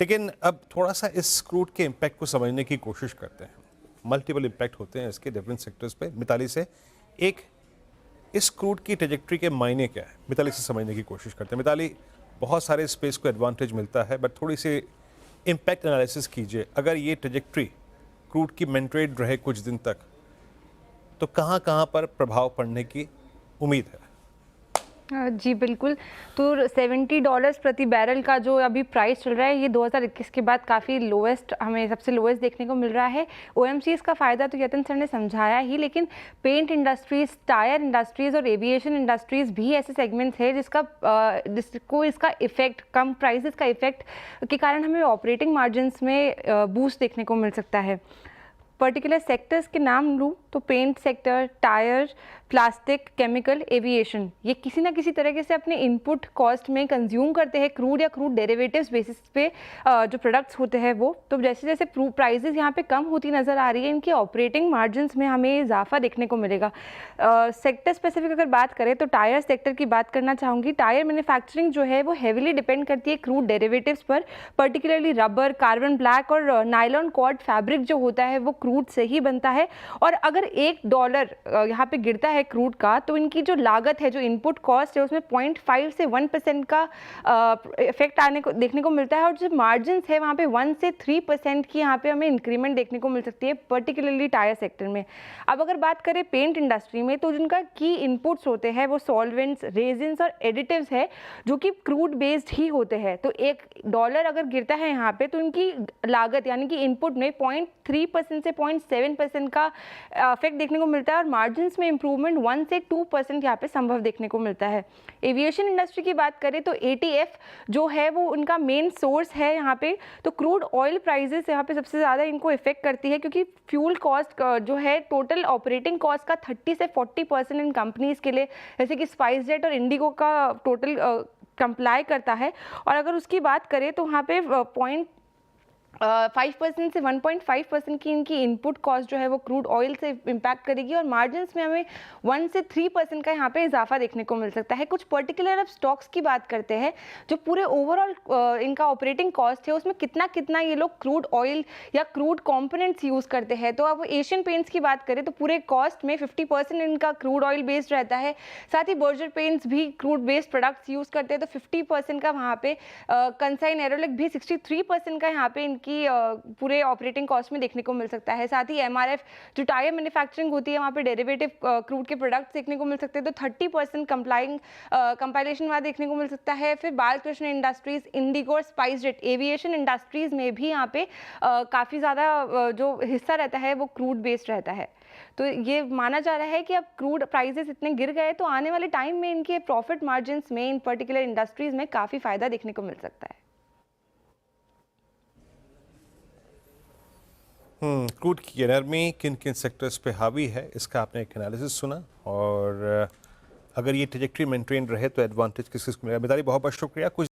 लेकिन अब थोड़ा सा इस क्रूड के इम्पैक्ट को समझने की कोशिश करते हैं। मल्टीपल इम्पैक्ट होते हैं इसके डिफरेंट सेक्टर्स पे। मिताली से एक इस क्रूड की ट्रेजेक्ट्री के मायने क्या है, मिताली से समझने की कोशिश करते हैं। मिताली, बहुत सारे स्पेस को एडवांटेज मिलता है, बट थोड़ी सी इम्पैक्ट एनालिसिस कीजिए। अगर ये ट्रेजेक्ट्री क्रूड की मेंटेन रहे कुछ दिन तक, तो कहाँ कहाँ पर प्रभाव पड़ने की उम्मीद है? जी बिल्कुल। तो $70 प्रति बैरल का जो अभी प्राइस चल रहा है, ये 2021 के बाद काफ़ी लोएस्ट, हमें सबसे लोएस्ट देखने को मिल रहा है। ओएमसीज का फ़ायदा तो यतन सर ने समझाया ही, लेकिन पेंट इंडस्ट्रीज़, टायर इंडस्ट्रीज़ और एविएशन इंडस्ट्रीज़ भी ऐसे सेगमेंट्स हैं जिसको इसका इफ़ेक्ट, कम प्राइसेस का इफ़ेक्ट के कारण हमें ऑपरेटिंग मार्जिन्स में बूस्ट देखने को मिल सकता है। पर्टिकुलर सेक्टर्स के नाम लूँ तो paint sector, tyre, plastic, chemical, aviation, ये किसी ना किसी तरीके से अपने इनपुट कॉस्ट में कंज्यूम करते हैं क्रूड या क्रूड डेरिवेटिव्स बेसिस पे जो प्रोडक्ट्स होते हैं वो। तो जैसे जैसे प्राइसेस यहाँ पे कम होती नज़र आ रही है, इनकी ऑपरेटिंग मार्जिन्स में हमें इजाफा देखने को मिलेगा। सेक्टर स्पेसिफिक अगर बात करें तो टायर सेक्टर की बात करना चाहूँगी। टायर मैन्युफैक्चरिंग जो है वो हेविली डिपेंड करती है क्रूड डेरिवेटिव्स पर, पर्टिकुलरली रबर, कार्बन ब्लैक और नायलॉन कॉर्ड फैब्रिक जो होता है वो क्रूड से ही बनता है। और अगर $1 यहाँ पे गिरता है क्रूड का, तो इनकी जो लागत है, जो इनपुट कॉस्ट है, उसमें 0.5 से 1% का इफेक्ट आने को देखने को मिलता है। और जो मार्जिन है वहाँ पे 1 से 3% की यहाँ पे हमें इंक्रीमेंट देखने को मिल सकती है, पर्टिकुलरली टायर सेक्टर में। अब अगर बात करें पेंट इंडस्ट्री में, तो जिनका की इनपुट्स होते हैं वो सॉल्वेंट्स, रेजिन्स और एडिटिव्स है, जो कि क्रूड बेस्ड ही होते हैं। तो $1 अगर गिरता है यहाँ पे, तो इनकी लागत यानी कि इनपुट में 0.3% से 0.7% का इफेक्ट देखने को मिलता है, और मार्जिन्स में इंप्रूवमेंट 1 से 2% यहाँ पे संभव देखने को मिलता है। एविएशन इंडस्ट्री की बात करें तो एटीएफ जो है वो उनका मेन सोर्स है यहाँ पे। तो क्रूड ऑयल प्राइसेस यहाँ पे सबसे ज़्यादा इनको इफेक्ट करती है, क्योंकि फ्यूल कॉस्ट जो है टोटल ऑपरेटिंग कॉस्ट का 30 से 40% इन कंपनीज के लिए, जैसे कि स्पाइस जेट और इंडिगो का टोटल कंप्लाई करता है। और अगर उसकी बात करें तो वहाँ पे 5% से 1.5% की इनकी इनपुट कॉस्ट जो है वो क्रूड ऑयल से इम्पैक्ट करेगी, और मार्जिन्स में हमें 1 से 3% का यहाँ पे इजाफा देखने को मिल सकता है। कुछ पर्टिकुलर अब स्टॉक्स की बात करते हैं, जो पूरे ओवरऑल इनका ऑपरेटिंग कॉस्ट है उसमें कितना कितना ये लोग क्रूड ऑयल या क्रूड कॉम्पोनेंट्स यूज़ करते हैं। तो अब एशियन पेंट्स की बात करें तो पूरे कॉस्ट में 50% इनका क्रूड ऑयल बेस्ड रहता है। साथ ही बर्जर पेंट्स भी क्रूड बेस्ड प्रोडक्ट्स यूज़ करते हैं, तो 50% का वहाँ पे कंसाइन एरोलिक भी 63% का यहाँ पे की पूरे ऑपरेटिंग कॉस्ट में देखने को मिल सकता है। साथ ही एमआरएफ जो टायर मैन्युफैक्चरिंग होती है, वहाँ पे डेरिवेटिव क्रूड के प्रोडक्ट्स देखने को मिल सकते हैं, तो 30% कंपाइलेशन वहाँ देखने को मिल सकता है। फिर बालकृष्ण इंडस्ट्रीज, इंडिगो और स्पाइस जेट, एविएशन इंडस्ट्रीज में भी यहाँ पे काफ़ी ज़्यादा जो हिस्सा रहता है वो क्रूड बेस्ड रहता है। तो ये माना जा रहा है कि अब क्रूड प्राइसेस इतने गिर गए तो आने वाले टाइम में इनके प्रॉफिट मार्जिन्स में, इन पर्टिकुलर इंडस्ट्रीज में काफ़ी फायदा देखने को मिल सकता है। क्रूड की एनर्मी किन किन सेक्टर्स पे हावी है, इसका आपने एक एनालिसिस सुना, और अगर ये ट्रेजेक्ट्री मेंटेन रहे तो एडवांटेज किस किस को मिलेगा। मिताली, बहुत बहुत शुक्रिया। कुछ